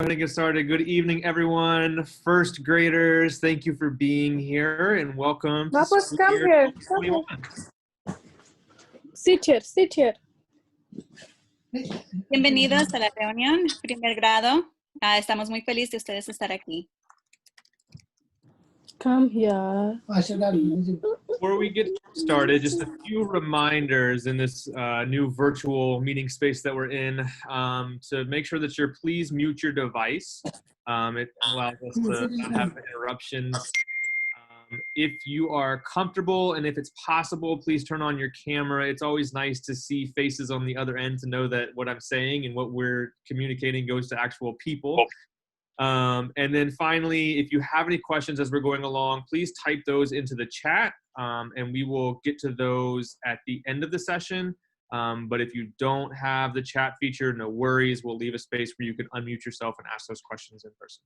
Go ahead and get started. Good evening, everyone. First graders, thank you for being here and welcome to Vamos, come here. 2021. Sit here. Bienvenidos a la reunión, primer grado. Estamos muy felices de ustedes estar aquí. Come here. Before we get started, just a few reminders in this new virtual meeting space that we're in to make sure that you're please mute your device. It allows us to not have interruptions. If you are comfortable and if it's possible, please turn on your camera. It's always nice to see faces on the other end to know that what I'm saying and what we're communicating goes to actual people. And then finally, if you have any questions as we're going along, please type those into the chat and we will get to those at the end of the session. But if you don't have the chat feature, no worries. We'll leave a space where you can unmute yourself and ask those questions in person.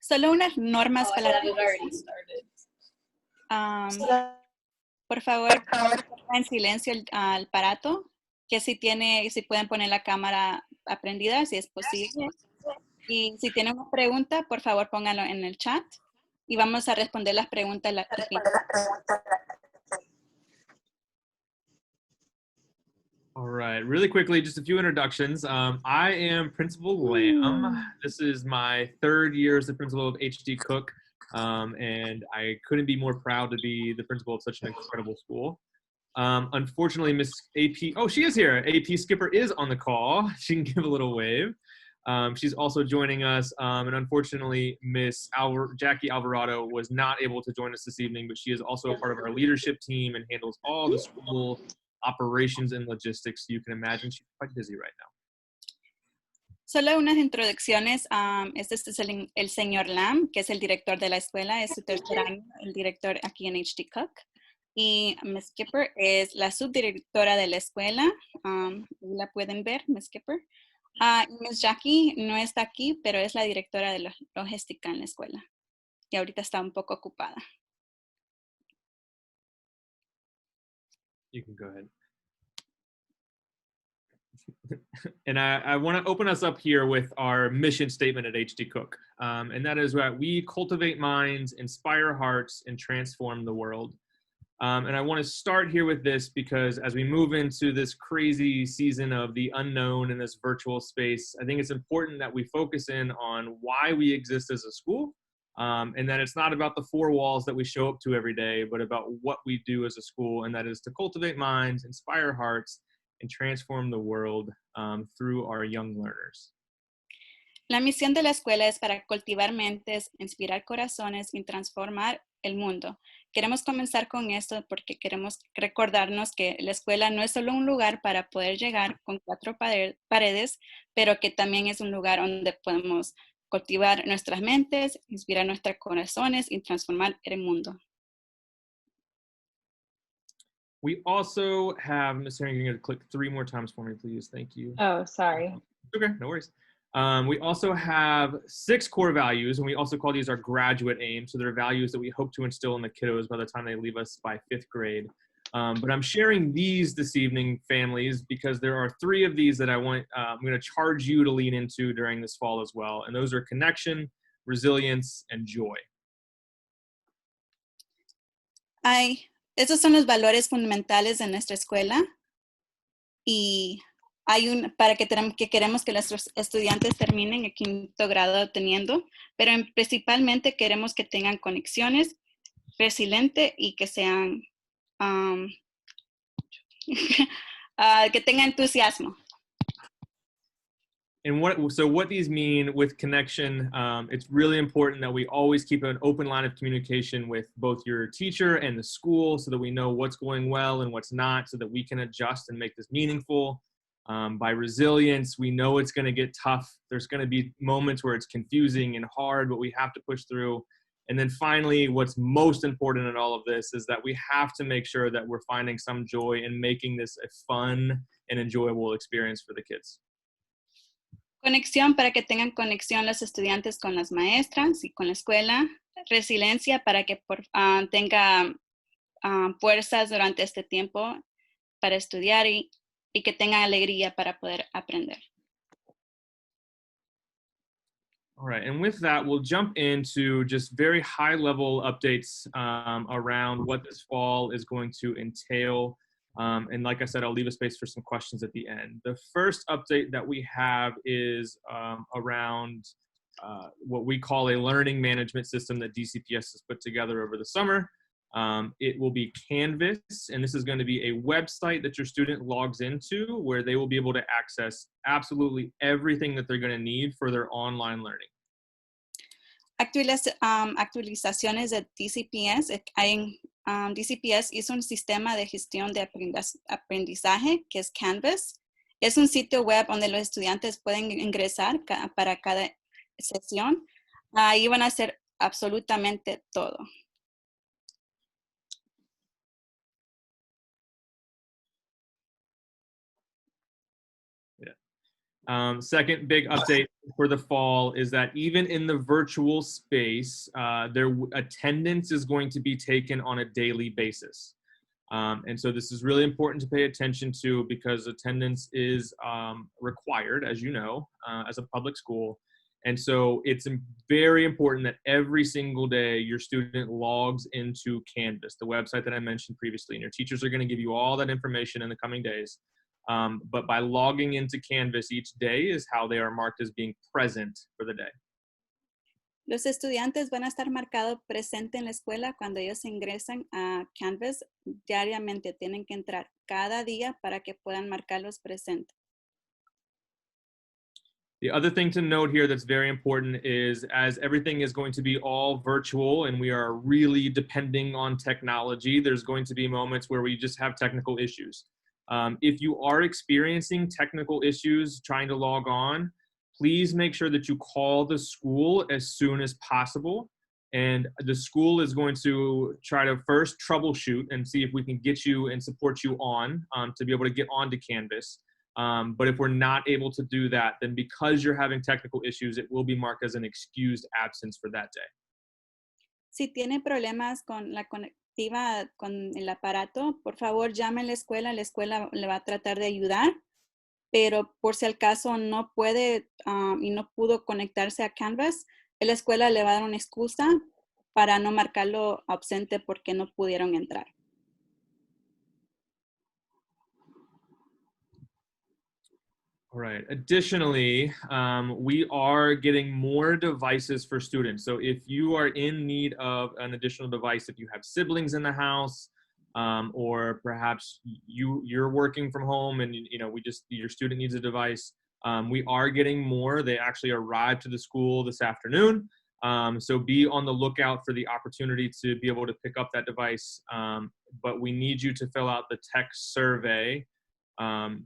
Solo unas normas para la por favor, en silencio al aparato, que si pueden poner la cámara prendida, si es posible. Y si tienen una pregunta, por favor, pónganlo en el chat y vamos a responder las preguntas al final. All right, really quickly, just a few introductions. I am Principal Lamb. This is my third year as the principal of HD Cook, and I couldn't be more proud to be the principal of such an incredible school. Unfortunately, Miss AP, oh, she is here. AP Skipper is on the call. She can give a little wave. She's also joining us, and unfortunately, Miss Jackie Alvarado was not able to join us this evening, but she is also a part of our leadership team and handles all the school operations and logistics. So you can imagine she's quite busy right now. Solo unas introducciones. Este es el señor Lam, que es el director de la escuela, es su tercer año, el director aquí en HD Cook. Y Ms. Skipper es la subdirectora de la escuela. La pueden ver, Ms. Skipper. Ms. Jackie no está aquí, pero es la directora de la logística en la escuela. Y ahorita está un poco ocupada. You can go ahead. And I want to open us up here with our mission statement at HD Cook. And that is that we cultivate minds, inspire hearts, and transform the world. And I want to start here with this because as we move into this crazy season of the unknown in this virtual space, I think it's important that we focus in on why we exist as a school, and that it's not about the four walls that we show up to every day, but about what we do as a school, and that is to cultivate minds, inspire hearts, and transform the world through our young learners. La misión de la escuela es para cultivar mentes, inspirar corazones y transformar el mundo. Queremos comenzar con esto porque queremos recordarnos que la escuela no es solo un lugar para poder llegar con cuatro paredes, pero que también es un lugar donde podemos cultivar nuestras mentes, inspirar nuestros corazones y transformar el mundo. We also have, Ms. Herring, you're going to click 3 more times for me, please. Thank you. Oh, sorry. Okay, no worries. We also have 6 core values, and we also call these our graduate aims. So they're values that we hope to instill in the kiddos by the time they leave us by 5th grade. But I'm sharing these this evening, families, because there are 3 of these that I'm going to charge you to lean into during this fall as well. And those are connection, resilience, and joy. Esos son los valores fundamentales de nuestra escuela. Y para que queremos que nuestros estudiantes terminen el 5º grado teniendo, pero principalmente queremos que tengan conexiones, resiliente y que sean, que tengan entusiasmo. And what these mean with connection, it's really important that we always keep an open line of communication with both your teacher and the school so that we know what's going well and what's not, so that we can adjust and make this meaningful. By resilience, we know it's going to get tough. There's going to be moments where it's confusing and hard, but we have to push through. And then finally, what's most important in all of this is that we have to make sure that we're finding some joy in making this a fun and enjoyable experience for the kids. Conexión para que tengan conexión los estudiantes con las maestras y con la escuela. Resiliencia para que tenga fuerzas durante este tiempo para estudiar y que tengan alegría para poder aprender. All right, and with that, we'll jump into just very high-level updates around what this fall is going to entail. And like I said, I'll leave a space for some questions at the end. The first update that we have is around what we call a learning management system that DCPS has put together over the summer. It will be Canvas, and this is going to be a website that your student logs into where they will be able to access absolutely everything that they're going to need for their online learning. Actualizaciones de DCPS. DCPS hizo un sistema de gestión de aprendizaje que es Canvas. Es un sitio web donde los estudiantes pueden ingresar para cada sesión. Ahí van a hacer absolutamente todo. Second big update for the fall is that even in the virtual space, their attendance is going to be taken on a daily basis. And so this is really important to pay attention to because attendance is required, as you know, as a public school. And so it's very important that every single day your student logs into Canvas, the website that I mentioned previously, and your teachers are going to give you all that information in the coming days. But by logging into Canvas each day is how they are marked as being present for the day. Los estudiantes van a estar marcados presente en la escuela cuando ellos ingresan a Canvas diariamente. Tienen que entrar cada día para que puedan marcarlos presente. The other thing to note here that's very important is as everything is going to be all virtual and we are really depending on technology, there's going to be moments where we just have technical issues. If you are experiencing technical issues trying to log on, please make sure that you call the school as soon as possible. And the school is going to try to first troubleshoot and see if we can get you and support you on to be able to get onto Canvas. But if we're not able to do that, then because you're having technical issues, it will be marked as an excused absence for that day. Si tiene problemas con la con el aparato, por favor llame a la escuela le va a tratar de ayudar, pero por si al caso no puede y no pudo conectarse a Canvas, la escuela le va a dar una excusa para no marcarlo ausente porque no pudieron entrar. All right. Additionally, we are getting more devices for students. So if you are in need of an additional device, if you have siblings in the house, or perhaps you're working from home and your student needs a device, we are getting more. They actually arrived to the school this afternoon. So be on the lookout for the opportunity to be able to pick up that device. But we need you to fill out the tech survey.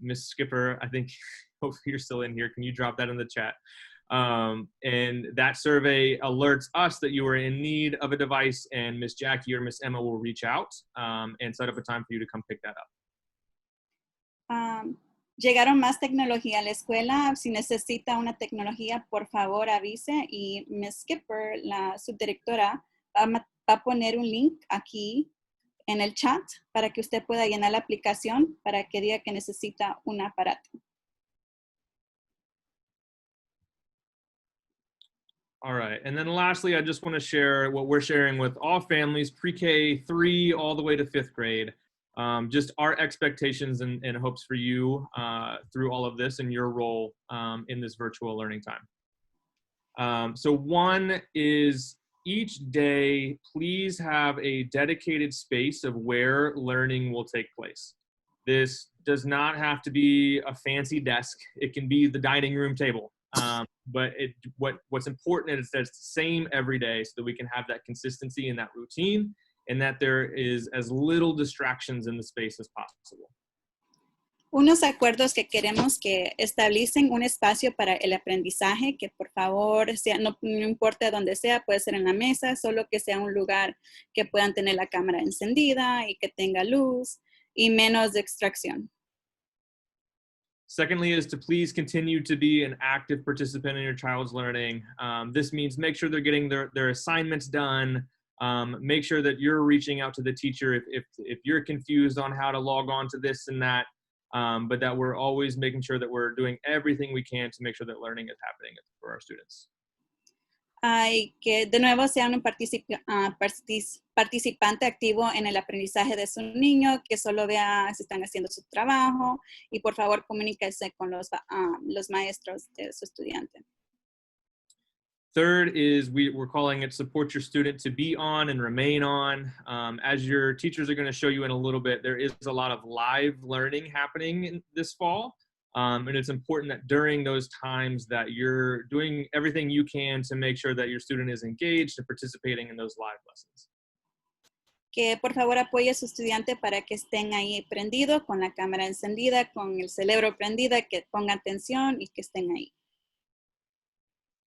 Ms. Skipper, I think, hopefully you're still in here. Can you drop that in the chat? And that survey alerts us that you are in need of a device, and Ms. Jackie or Ms. Emma will reach out and set up a time for you to come pick that up. Llegaron más tecnología a la escuela. Si necesita una tecnología, por favor avise. Y Ms. Skipper, la subdirectora, va a poner un link aquí en el chat para que usted pueda llenar la aplicación para que diga que necesita un aparato. All right, and then lastly, I just want to share what we're sharing with all families, pre-K 3 all the way to 5th grade. Just our expectations and hopes for you through all of this and your role in this virtual learning time. So one is each day, please have a dedicated space of where learning will take place. This does not have to be a fancy desk. It can be the dining room table. But what's important is that it's the same every day so that we can have that consistency and that routine and that there is as little distractions in the space as possible. Unos acuerdos que queremos que establecen un espacio para el aprendizaje, que por favor, no importa dónde sea, puede ser en la mesa, solo que sea un lugar que puedan tener la cámara encendida y que tenga luz y menos distracción. Secondly is to please continue to be an active participant in your child's learning. This means make sure they're getting their assignments done. Make sure that you're reaching out to the teacher if you're confused on how to log on to this and that, but that we're always making sure that we're doing everything we can to make sure that learning is happening for our students. Y que de nuevo sea un participante activo en el aprendizaje de su niño, que solo vea si están haciendo su trabajo y por favor comuníquese con los maestros de su estudiante. Third is we're calling it support your student to be on and remain on. As your teachers are going to show you in a little bit, there is a lot of live learning happening this fall. And it's important that during those times that you're doing everything you can to make sure that your student is engaged and participating in those live lessons. Que por favor apoye a su estudiante para que estén ahí prendidos, con la cámara encendida, con el cerebro prendido, que ponga atención y que estén ahí.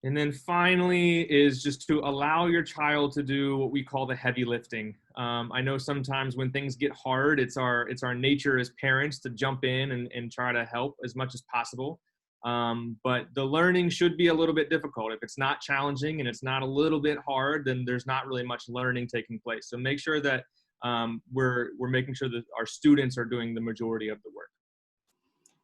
And then finally is just to allow your child to do what we call the heavy lifting. I know sometimes when things get hard, it's our nature as parents to jump in and try to help as much as possible. But the learning should be a little bit difficult. If it's not challenging and it's not a little bit hard, then there's not really much learning taking place. So make sure that we're making sure that our students are doing the majority of the work.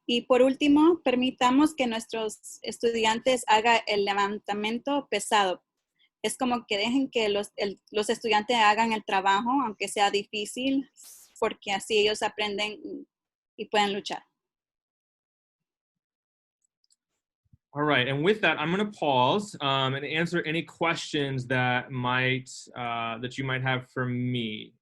Y por último, permitamos que nuestros estudiantes hagan el levantamiento pesado. Es como que dejen que los estudiantes hagan el trabajo, aunque sea difícil, porque así ellos aprenden y pueden luchar. All right, and with that, I'm going to pause and answer any questions that you might have for me.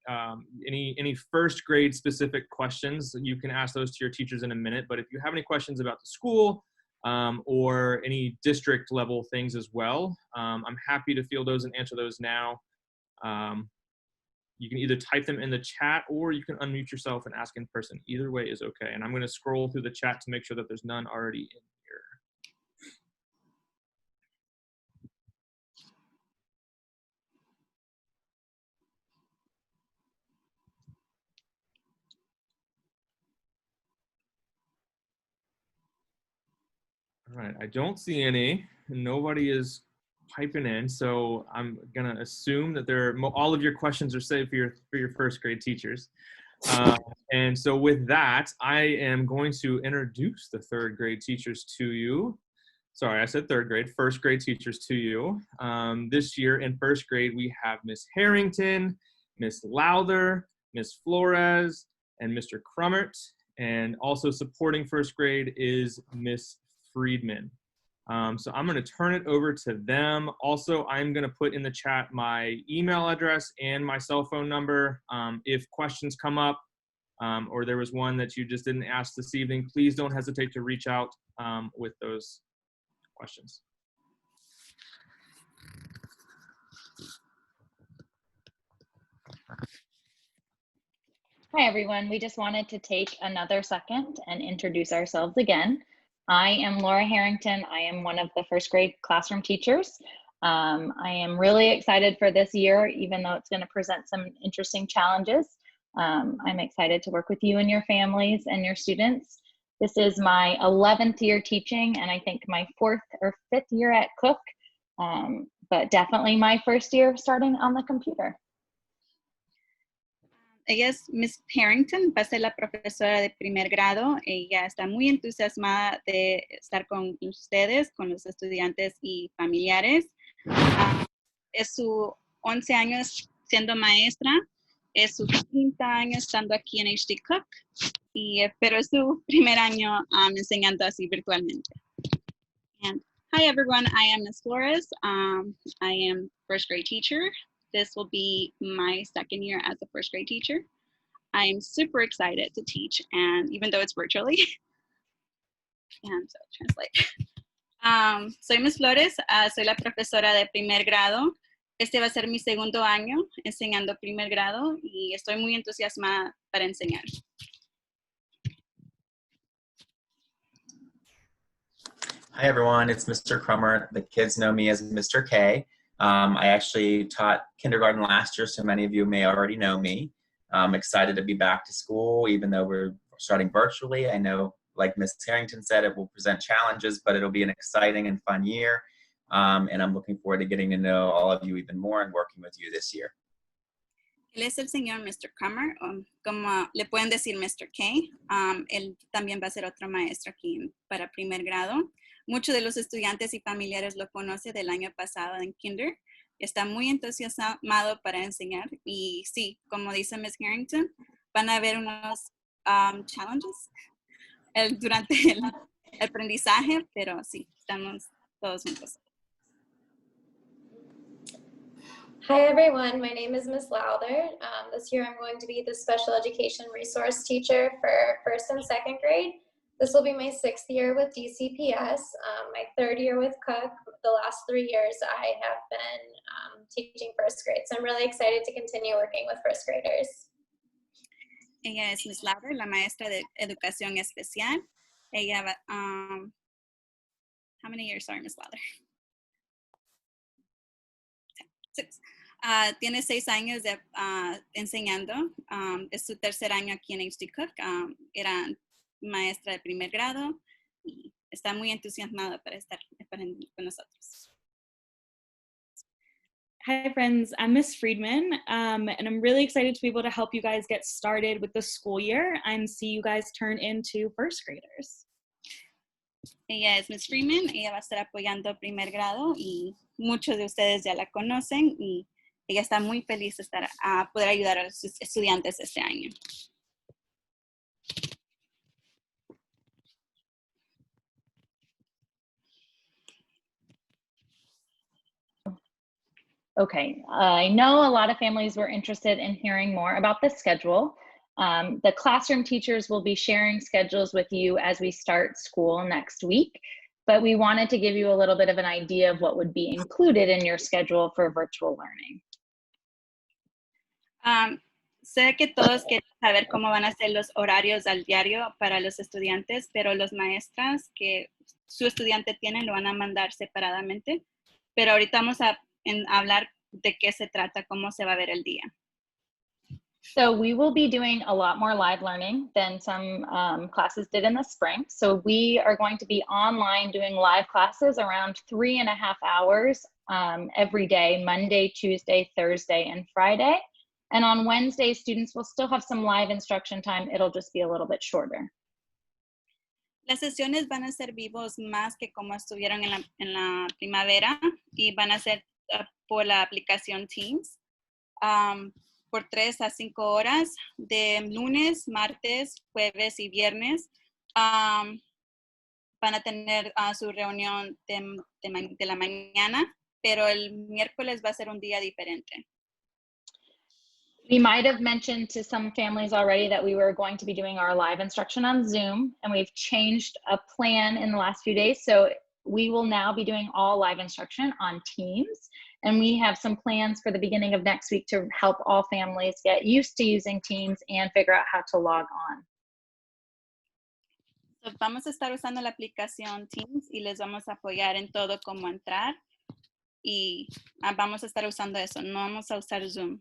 Any first grade specific questions, you can ask those to your teachers in a minute. But if you have any questions about the school or any district level things as well, I'm happy to field those and answer those now. You can either type them in the chat or you can unmute yourself and ask in person. Either way is okay. And I'm going to scroll through the chat to make sure that there's none already in here. All right, I don't see any. Nobody is piping in, so I'm gonna assume that all of your questions are saved for your first grade teachers. And so with that, I am going to introduce the third grade teachers to you. Sorry, I said third grade, first grade teachers to you. This year in first grade, we have Miss Harrington, Miss Lowther, Miss Flores, and Mr. Crummert. And also supporting first grade is Miss Friedman. So I'm going to turn it over to them. Also, I'm going to put in the chat my email address and my cell phone number. If questions come up or there was one that you just didn't ask this evening, please don't hesitate to reach out with those questions. Hi, everyone. We just wanted to take another second and introduce ourselves again. I am Laura Harrington. I am one of the first grade classroom teachers. I am really excited for this year, even though it's going to present some interesting challenges. I'm excited to work with you and your families and your students. This is my 11th year teaching, and I think my 4th or 5th year at Cook, but definitely my first year starting on the computer. Ella es Miss Harrington, va a ser la profesora de primer grado. Ella está muy entusiasmada de estar con ustedes, con los estudiantes y familiares. Es su 11 años siendo maestra, es su 5º año estando aquí en HD Cook, pero es su primer año enseñando así virtualmente. And hi everyone, I am Miss Flores. I am first grade teacher. This will be my 2nd year as a first grade teacher. I am super excited to teach, and even though it's virtually, and so translate. Soy Miss Flores, soy la profesora de primer grado. Este va a ser mi 2º año enseñando primer grado y estoy muy entusiasmada para enseñar. Hi everyone, it's Mr. Crummer. The kids know me as Mr. K. I actually taught kindergarten last year, so many of you may already know me. I'm excited to be back to school, even though we're starting virtually. I know, like Ms. Harrington said, it will present challenges, but it'll be an exciting and fun year. And I'm looking forward to getting to know all of you even more and working with you this year. Él es el señor Mr. Crummer, como le pueden decir Mr. K. Él también va a ser otro maestro aquí para primer grado. muchos de los estudiantes y familiares lo conocen del año pasado en Kinder. Está muy entusiasmado para enseñar y sí, como dice Ms. Harrington, van a haber unos challenges durante el aprendizaje, pero sí, estamos todos juntos. Hi everyone, my name is Ms. Lowther. This year I'm going to be the special education resource teacher for 1st and 2nd grade. This will be my 6th year with DCPS, my 3rd year with Cook. The last 3 years I have been teaching 1st grade, so I'm really excited to continue working with 1st graders. Ella es Ms. Lowther, la maestra de educación especial. Ella va, how many years, sorry, Ms. Lowther? 6. Tiene 6 años de, enseñando. Es su 3er año aquí en HD Cook. Era maestra de primer grado y está muy entusiasmada para estar con nosotros. Hi friends, I'm Miss Friedman, and I'm really excited to be able to help you guys get started with the school year and see you guys turn into 1st graders. Ella es Miss Freeman, ella va a estar apoyando primer grado y muchos de ustedes ya la conocen y ella está muy feliz de estar a poder ayudar a los estudiantes este año. Okay, I know a lot of families were interested in hearing more about the schedule. The classroom teachers will be sharing schedules with you as we start school next week, but we wanted to give you a little bit of an idea of what would be included in your schedule for virtual learning. Sé que todos quieren saber cómo van a ser los horarios al diario para los estudiantes, pero los maestras que su estudiante tiene lo van a mandar separadamente, pero ahorita vamos a hablar de qué se trata, cómo se va a ver el día. So we will be doing a lot more live learning than some classes did in the spring. So we are going to be online doing live classes around 3.5 hours every day, Monday, Tuesday, Thursday, and Friday. And on Wednesday, students will still have some live instruction time. It'll just be a little bit shorter. Las sesiones van a ser vivos más que como estuvieron en la primavera y van a ser por la aplicación Teams por 3 a 5 horas de lunes, martes, jueves y viernes. Van a tener su reunión de la mañana, pero el miércoles va a ser un día diferente. We might have mentioned to some families already that we were going to be doing our live instruction on Zoom, and we've changed a plan in the last few days. So we will now be doing all live instruction on Teams, and we have some plans for the beginning of next week to help all families get used to using Teams and figure out how to log on. So vamos a estar usando la aplicación Teams y les vamos a apoyar en todo cómo entrar y vamos a estar usando eso, no vamos a usar Zoom.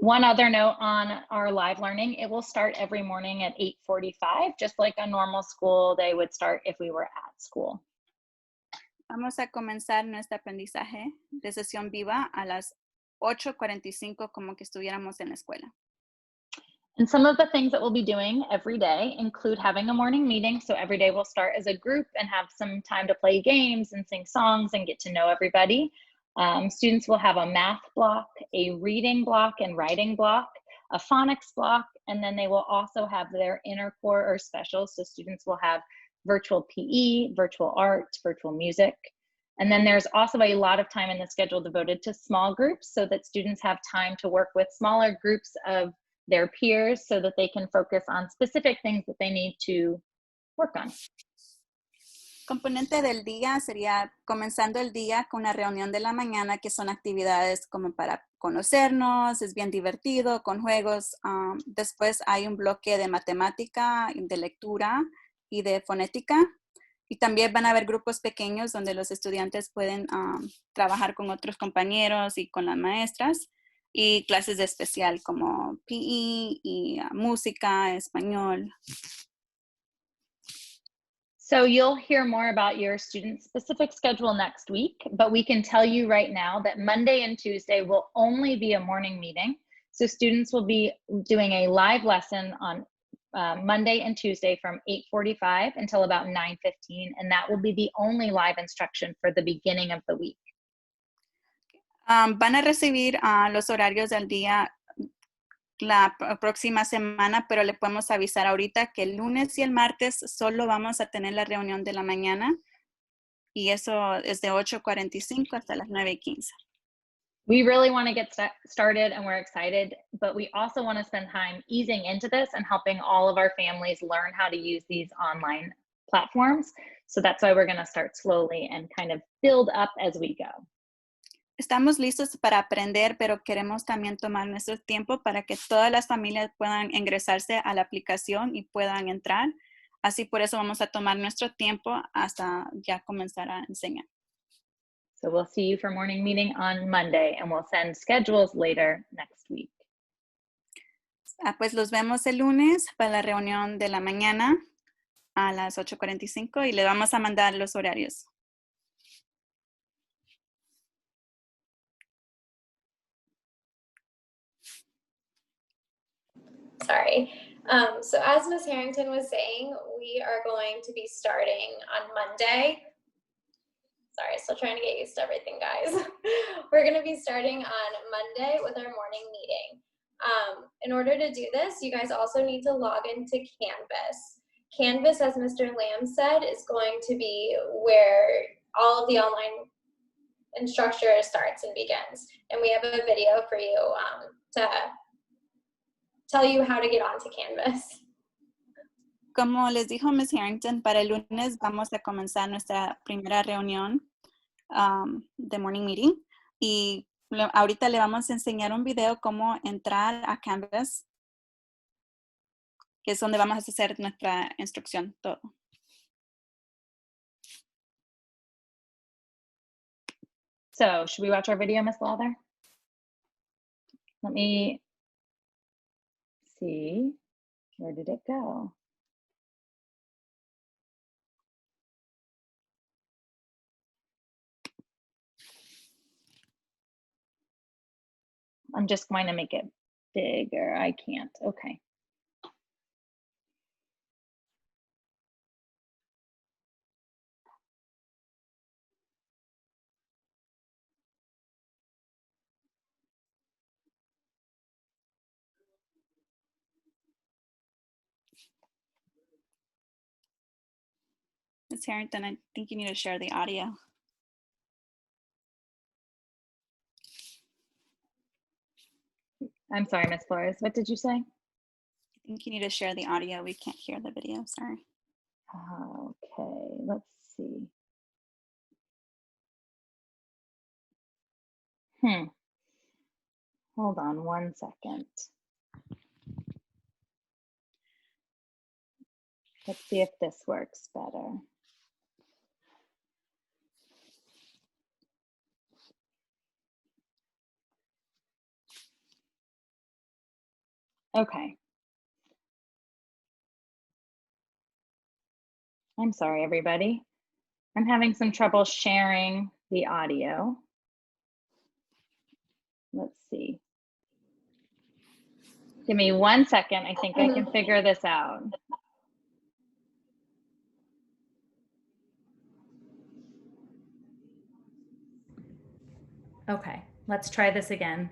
One other note on our live learning, it will start every morning at 8:45, just like a normal school day would start if we were at school. Vamos a comenzar nuestro aprendizaje de sesión viva a las 8:45 como que estuviéramos en la escuela. And some of the things that we'll be doing every day include having a morning meeting. So every day we'll start as a group and have some time to play games and sing songs and get to know everybody. Students will have a math block, a reading block and writing block, a phonics block, and then they will also have their inner core or specials. So students will have virtual PE, virtual art, virtual music. And then there's also a lot of time in the schedule devoted to small groups so that students have time to work with smaller groups of their peers so that they can focus on specific things that they need to work on. Componente del día sería comenzando el día con una reunión de la mañana que son actividades como para conocernos, es bien divertido, con juegos. Después hay un bloque de matemática, de lectura y de fonética. Y también van a haber grupos pequeños donde los estudiantes pueden trabajar con otros compañeros y con las maestras. Y clases de especial como PE y música, español. So you'll hear more about your student-specific schedule next week, but we can tell you right now that Monday and Tuesday will only be a morning meeting. So students will be doing a live lesson on Monday and Tuesday from 8:45 until about 9:15, and that will be the only live instruction for the beginning of the week. Van a recibir los horarios del día la próxima semana, pero le podemos avisar ahorita que el lunes y el martes solo vamos a tener la reunión de la mañana y eso es de 8:45 hasta las 9:15. We really want to get started and we're excited, but we also want to spend time easing into this and helping all of our families learn how to use these online platforms. So that's why we're going to start slowly and kind of build up as we go. Estamos listos para aprender, pero queremos también tomar nuestro tiempo para que todas las familias puedan ingresarse a la aplicación y puedan entrar. Así por eso vamos a tomar nuestro tiempo hasta ya comenzar a enseñar. So we'll see you for morning meeting on Monday and we'll send schedules later next week. Pues los vemos el lunes para la reunión de la mañana a las 8:45 y le vamos a mandar los horarios. Sorry. So as Ms. Harrington was saying, we are going to be starting on Monday. Sorry, still trying to get used to everything, guys. We're going to be starting on Monday with our morning meeting. In order to do this, you guys also need to log into Canvas. Canvas, as Mr. Lamb said, is going to be where all of the online instructor starts and begins. And we have a video for you to tell you how to get onto Canvas. Como les dijo Ms. Harrington, para el lunes vamos a comenzar nuestra primera reunión de morning meeting y ahorita le vamos a enseñar un video cómo entrar a Canvas, que es donde vamos a hacer nuestra instrucción todo. So should we watch our video, Ms. Lawther? Let me see. Where did it go? I'm just going to make it bigger. I can't. Okay. Ms. Harrington, I think you need to share the audio. I'm sorry, Ms. Flores. What did you say? I think you need to share the audio. We can't hear the video, sorry. Okay, let's see. Hold on one second. Let's see if this works better. Okay. I'm sorry, everybody. I'm having some trouble sharing the audio. Let's see. Give me 1 second. I think I can figure this out. Okay, let's try this again.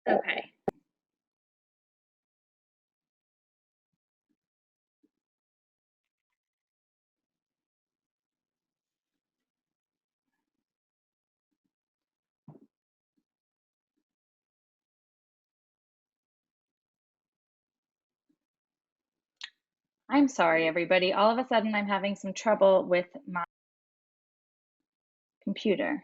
Okay. I'm sorry, everybody. All of a sudden, I'm having some trouble with my computer.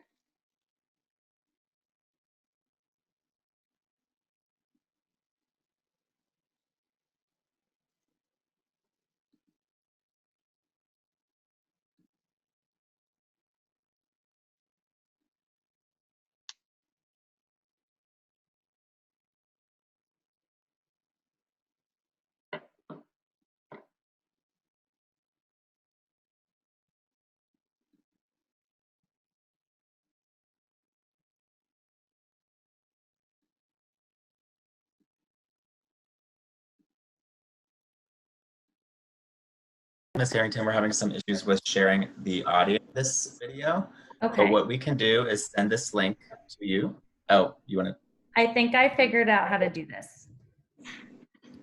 Ms. Harrington, we're having some issues with sharing the audio of this video. Okay. But what we can do is send this link to you. Oh, you want to? I think I figured out how to do this.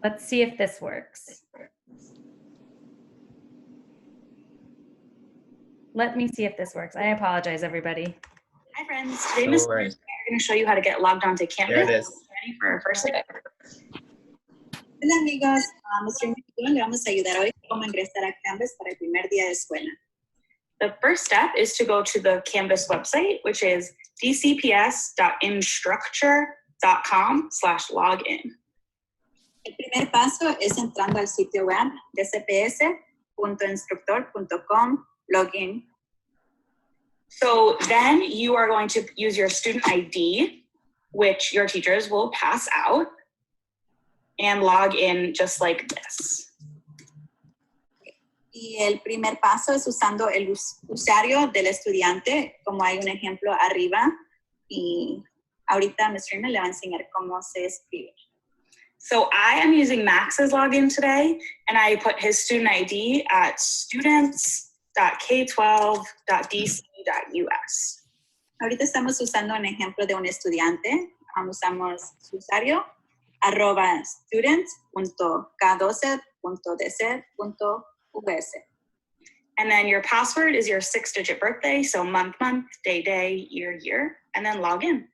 Let's see if this works. Let me see if this works. I apologize, everybody. Hi, friends. Today, No Ms. worries. I'm going to show you how to get logged onto Canvas. There it is. Ready for our first step? Hola amigos, Mr. Le vamos a ayudar hoy cómo ingresar a Canvas para el primer día de escuela. The first step is to go to the Canvas website, which is dcps.instructure.com/login. El primer paso es entrando al sitio web dcps.instructor.com login. So then you are going to use your student ID, which your teachers will pass out, and log in just like this. Y el primer paso es usando el usuario del estudiante, como hay un ejemplo arriba. Y ahorita Ms. Freeman le va a enseñar cómo se escribe. So I am using Max's login today, and I put his student ID at students.k12.dc.us. Ahorita estamos usando un ejemplo de un estudiante. Usamos su usuario @students.k12.dc.us. And then your password is your 6-digit birthday, so month, day, year, and then log in.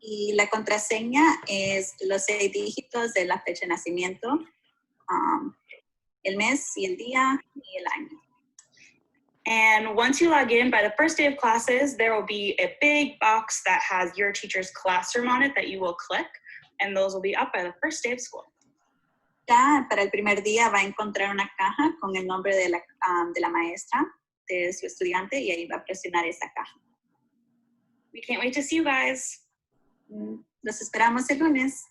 Y la contraseña es los 6 dígitos de la fecha de nacimiento, el mes y el día y el año. And once you log in, by the first day of classes, there will be a big box that has your teacher's classroom on it that you will click, and those will be up by the first day of school. Ya para el primer día va a encontrar una caja con el nombre de la maestra, de su estudiante, y ahí va a presionar esa caja. We can't wait to see you guys. Los esperamos el lunes.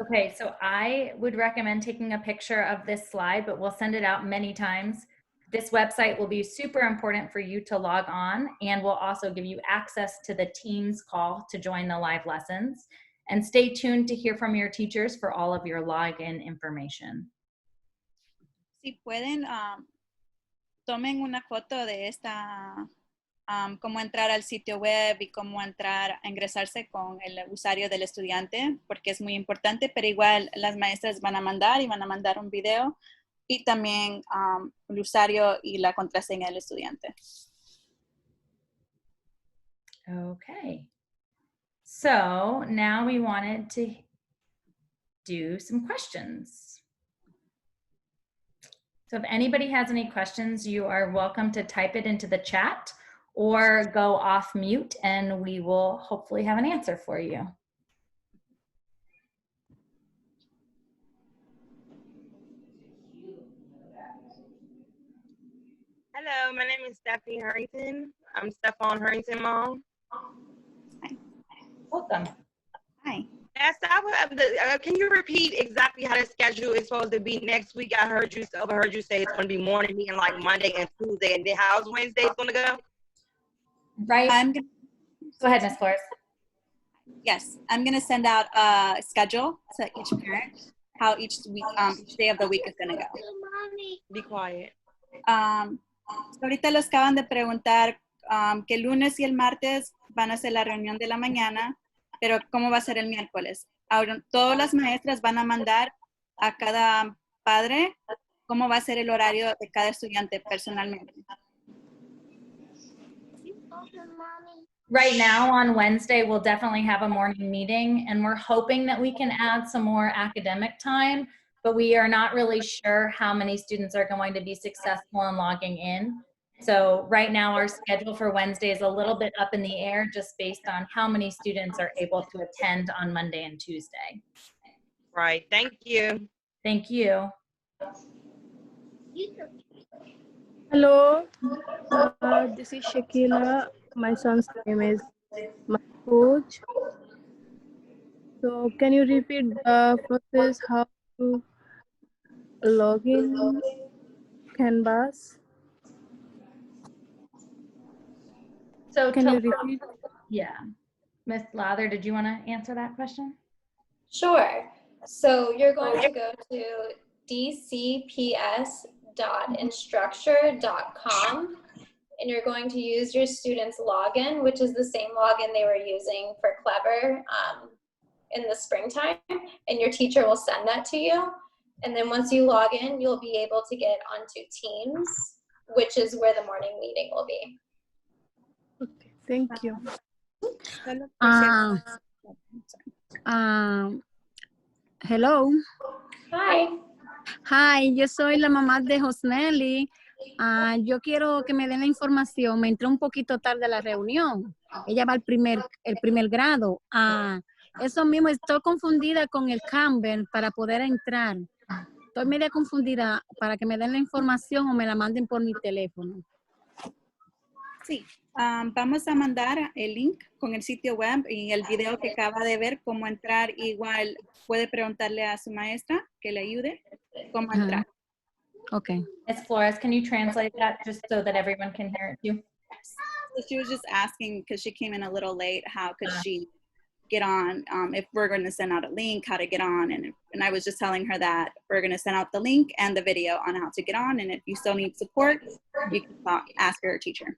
Okay, so I would recommend taking a picture of this slide, but we'll send it out many times. This website will be super important for you to log on, and will also give you access to the Teams call to join the live lessons. And stay tuned to hear from your teachers for all of your login information. Si pueden, tomen una foto de esta, cómo entrar al sitio web y cómo ingresarse con el usuario del estudiante, porque es muy importante, pero igual las maestras van a mandar un video y también el usuario y la contraseña del estudiante. Okay, so now we wanted to do some questions. So if anybody has any questions, you are welcome to type it into the chat or go off mute, and we will hopefully have an answer for you. Hello, my name is Stephanie Harrington. I'm Stephon Harrington mom. Welcome. Hi. Yes, can you repeat exactly how the schedule is supposed to be next week? I overheard you say it's going to be morning meeting like Monday and Tuesday, and then how's Wednesday going to go? Right. Go ahead, Ms. Flores. Yes, I'm going to send out a schedule to each parent, how each week, each day of the week is going to go. Be quiet. Ahorita los acaban de preguntar que el lunes y el martes van a hacer la reunión de la mañana, pero ¿cómo va a ser el miércoles? Ahora, todas las maestras van a mandar a cada padre cómo va a ser el horario de cada estudiante personalmente. Right now on Wednesday, we'll definitely have a morning meeting, and we're hoping that we can add some more academic time, but we are not really sure how many students are going to be successful in logging in. So right now our schedule for Wednesday is a little bit up in the air just based on how many students are able to attend on Monday and Tuesday. Right, thank you. Thank you. Hello, this is Shakila. My son's name is Mahfouz. So can you repeat the process how to log in Canvas? So Can you repeat? yeah. Ms. Lather, did you want to answer that question? Sure. So you're going to go to dcps.instructure.com, and you're going to use your student's login, which is the same login they were using for Clever in the springtime, and your teacher will send that to you. And then once you log in, you'll be able to get onto Teams, which is where the morning meeting will be. Okay, thank you. Hello. Hi. Hi, yo soy la mamá de Josneli. Yo quiero que me den la información. Me entré un poquito tarde a la reunión. Ella va al primer grado. Eso mismo, estoy confundida con el Campbell para poder entrar. Estoy media confundida para que me den la información o me la manden por mi teléfono. Sí, vamos a mandar el link con el sitio web y el video que acaba de ver, cómo entrar. Igual puede preguntarle a su maestra que le ayude cómo entrar. Okay. Ms. Flores, can you translate that just so that everyone can hear it too? So she was just asking, because she came in a little late, how could she get on, if we're going to send out a link, how to get on. And I was just telling her that we're going to send out the link and the video on how to get on. And if you still need support, you can ask your teacher.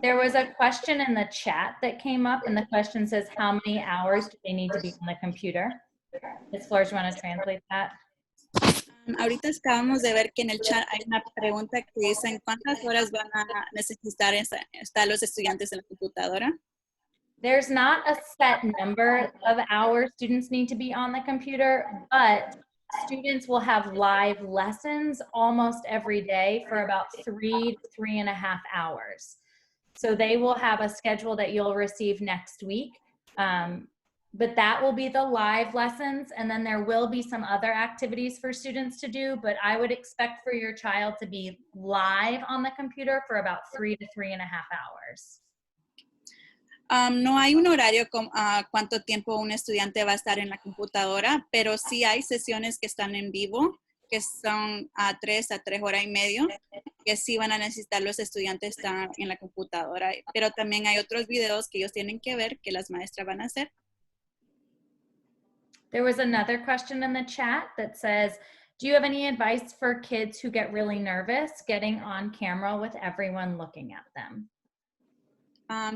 There was a question in the chat that came up, and the question says, how many hours do they need to be on the computer? Ms. Flores, you want to translate that? Ahorita acabamos de ver que en el chat hay una pregunta que dice ¿en cuántas horas van a necesitar estar los estudiantes en la computadora? There's not a set number of hours students need to be on the computer, but students will have live lessons almost every day for about 3 to 3.5 hours. So they will have a schedule that you'll receive next week. But that will be the live lessons, and then there will be some other activities for students to do, but I would expect for your child to be live on the computer for about 3 to 3.5 hours. No hay un horario con cuánto tiempo un estudiante va a estar en la computadora, pero sí hay sesiones que están en vivo, que son a 3 horas y media, que sí van a necesitar los estudiantes estar en la computadora, pero también hay otros videos que ellos tienen que ver, que las maestras van a hacer. There was another question in the chat that says, do you have any advice for kids who get really nervous getting on camera with everyone looking at them?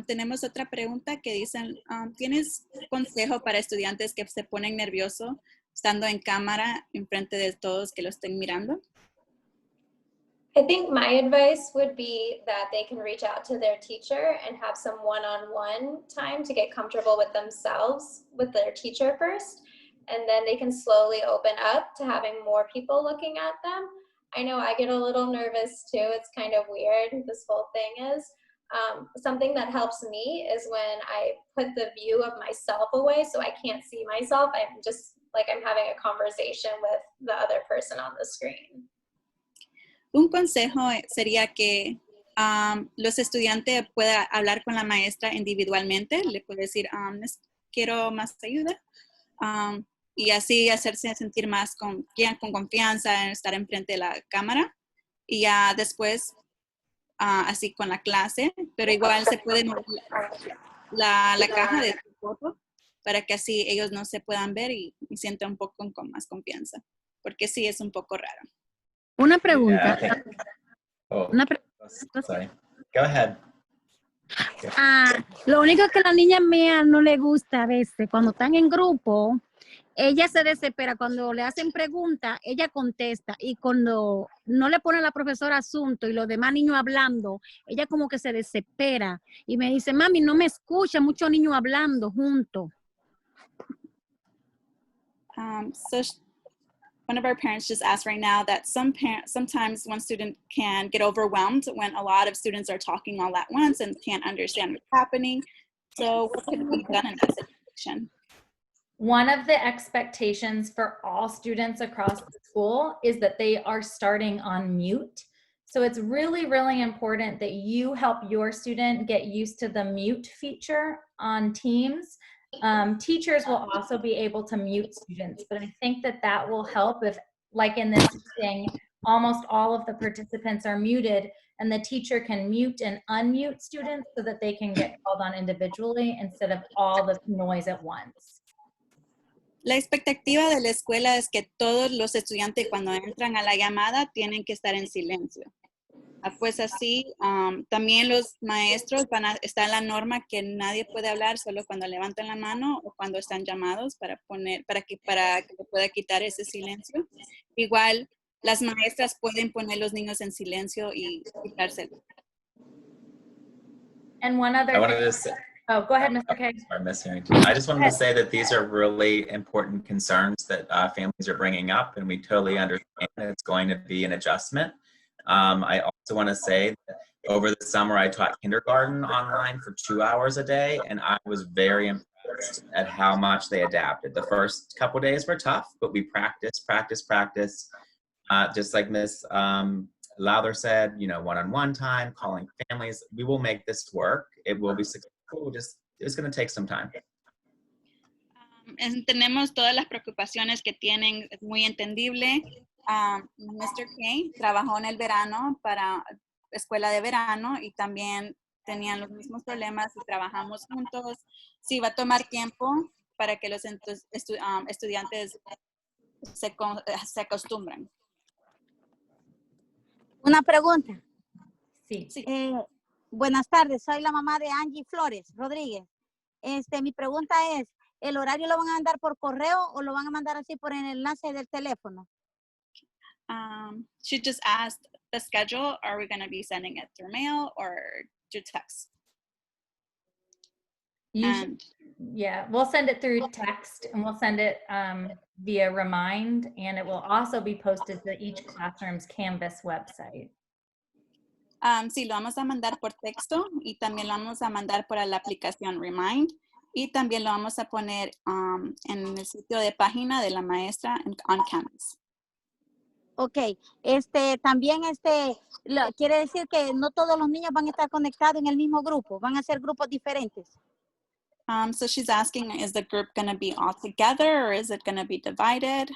Tenemos otra pregunta que dicen, ¿tienes consejo para estudiantes que se ponen nerviosos estando en cámara en frente de todos que lo estén mirando? I think my advice would be that they can reach out to their teacher and have some one-on-one time to get comfortable with themselves, with their teacher first, and then they can slowly open up to having more people looking at them. I know I get a little nervous too. It's kind of weird, this whole thing is. Something that helps me is when I put the view of myself away so I can't see myself. I'm just like I'm having a conversation with the other person on the screen. Un consejo sería que los estudiantes puedan hablar con la maestra individualmente. Le puede decir, quiero más ayuda. Y así hacerse sentir más con confianza en estar enfrente de la cámara. Y ya después, así con la clase, pero igual se puede mover la caja de foto para que así ellos no se puedan ver y sientan un poco con más confianza. Porque sí es un poco raro. Una pregunta. Yeah, okay. Oh, Una pregunta. sorry. Go ahead. Lo único que a la niña mía no le gusta a veces, cuando están en grupo, ella se desespera. Cuando le hacen preguntas, ella contesta. Y cuando no le pone a la profesora asunto y los demás niños hablando, ella como que se desespera. Y me dice, mami, no me escucha, muchos niños hablando juntos. So one of our parents just asked right now that sometimes one student can get overwhelmed when a lot of students are talking all at once and can't understand what's happening. So what could be done in that situation? One of the expectations for all students across the school is that they are starting on mute. So it's really, really important that you help your student get used to the mute feature on Teams. Teachers will also be able to mute students, but I think that will help if, like in this thing, almost all of the participants are muted and the teacher can mute and unmute students so that they can get called on individually instead of all the noise at once. La expectativa de la escuela es que todos los estudiantes cuando entran a la llamada tienen que estar en silencio. Pues así, también los maestros está en la norma que nadie puede hablar solo cuando levantan la mano o cuando están llamados para que se pueda quitar ese silencio. Igual, las maestras pueden poner los niños en silencio y quitárselo. And one other I wanted thing. to say, Oh, go ahead, Mr. K. sorry, Miss Harrington. I just wanted to say that these are really important concerns that families are bringing up, and we totally understand that it's going to be an adjustment. I also want to say that over the summer, I taught kindergarten online for 2 hours a day, and I was very impressed at how much they adapted. The first couple days were tough, but we practiced. Just like Miss Lowther said, you know, one-on-one time, calling families. We will make this work. It will be successful. It's going to take some time. Entendemos todas las preocupaciones que tienen, es muy entendible. Mr. K trabajó en el verano para escuela de verano y también tenían los mismos problemas y trabajamos juntos. Sí, va a tomar tiempo para que los estudiantes se acostumbren. Una pregunta. Sí. Buenas tardes, soy la mamá de Angie Flores Rodríguez. Mi pregunta es, ¿el horario lo van a mandar por correo o lo van a mandar así por el enlace del teléfono? She just asked the schedule. Are we going to be sending it through mail or through text? Yeah, we'll send it through text and we'll send it via Remind, and it will also be posted to each classroom's Canvas website. Sí, lo vamos a mandar por texto y también lo vamos a mandar por la aplicación Remind y también lo vamos a poner en el sitio de página de la maestra on Canvas. Ok, también quiere decir que no todos los niños van a estar conectados en el mismo grupo, van a ser grupos diferentes. So she's asking, is the group going to be all together or is it going to be divided?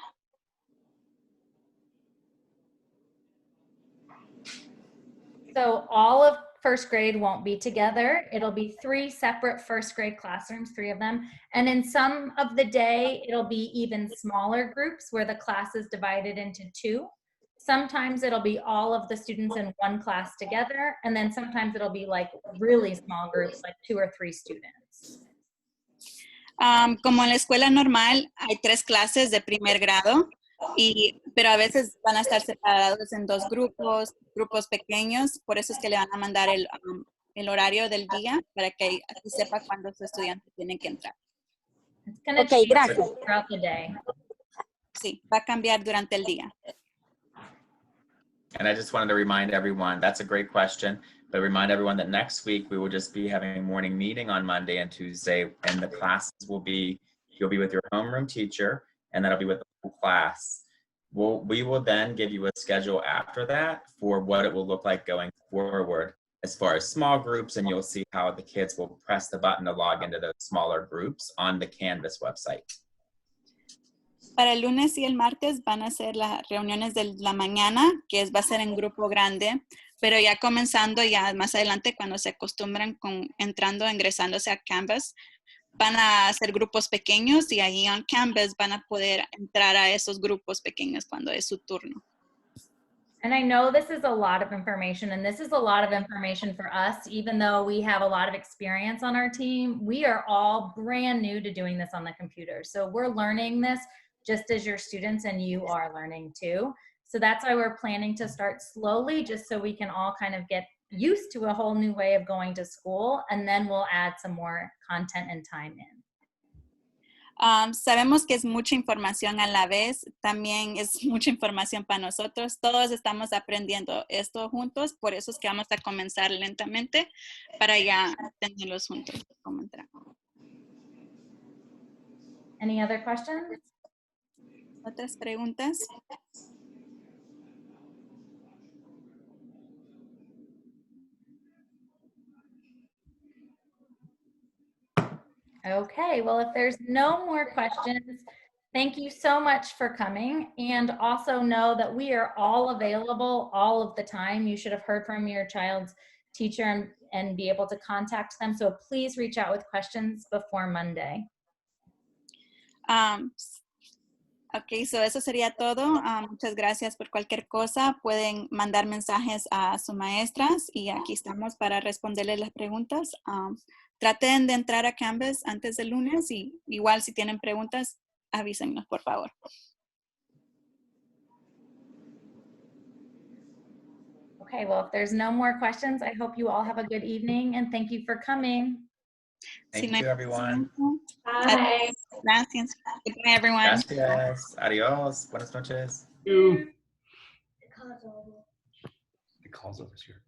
So all of first grade won't be together. It'll be 3 separate first grade classrooms, 3 of them. And in some of the day, it'll be even smaller groups where the class is divided into 2. Sometimes it'll be all of the students in one class together. And then sometimes it'll be like really small groups, like 2 or 3 students. Como en la escuela normal, hay 3 clases de primer grado, pero a veces van a estar separados en 2 grupos pequeños, por eso es que le van a mandar el horario del día para que así sepa cuándo su estudiante tiene que entrar. Ok, gracias. Throughout the day. Sí, va a cambiar durante el día. And I just wanted to remind everyone, that's a great question, but remind everyone that next week we will just be having a morning meeting on Monday and Tuesday, and the classes will be, you'll be with your homeroom teacher, and that'll be with the whole class. We will then give you a schedule after that for what it will look like going forward as far as small groups, and you'll see how the kids will press the button to log into those smaller groups on the Canvas website. Para el lunes y el martes van a ser las reuniones de la mañana, que va a ser en grupo grande, pero ya comenzando ya más adelante cuando se acostumbran ingresándose a Canvas, van a hacer grupos pequeños y ahí en Canvas van a poder entrar a esos grupos pequeños cuando es su turno. And I know this is a lot of information, and this is a lot of information for us, even though we have a lot of experience on our team. We are all brand new to doing this on the computer. So we're learning this just as your students, and you are learning too. So that's why we're planning to start slowly, just so we can all kind of get used to a whole new way of going to school, and then we'll add some more content and time in. Sabemos que es mucha información a la vez, también es mucha información para nosotros. Todos estamos aprendiendo esto juntos, por eso es que vamos a comenzar lentamente para ya tenerlos juntos. Any other questions? ¿Otras preguntas? Okay, well, if there's no more questions, thank you so much for coming. And also know that we are all available all of the time. You should have heard from your child's teacher and be able to contact them. So please reach out with questions before Monday. Ok, so eso sería todo. Muchas gracias por cualquier cosa. Pueden mandar mensajes a sus maestras y aquí estamos para responderles las preguntas. Traten de entrar a Canvas antes del lunes y igual si tienen preguntas, avísennos, por favor. Okay, well, if there's no more questions, I hope you all have a good evening and thank you for coming. Thank you, everyone. Bye. Gracias. Goodbye, everyone. Gracias. Adios. Buenas noches. The call's over here.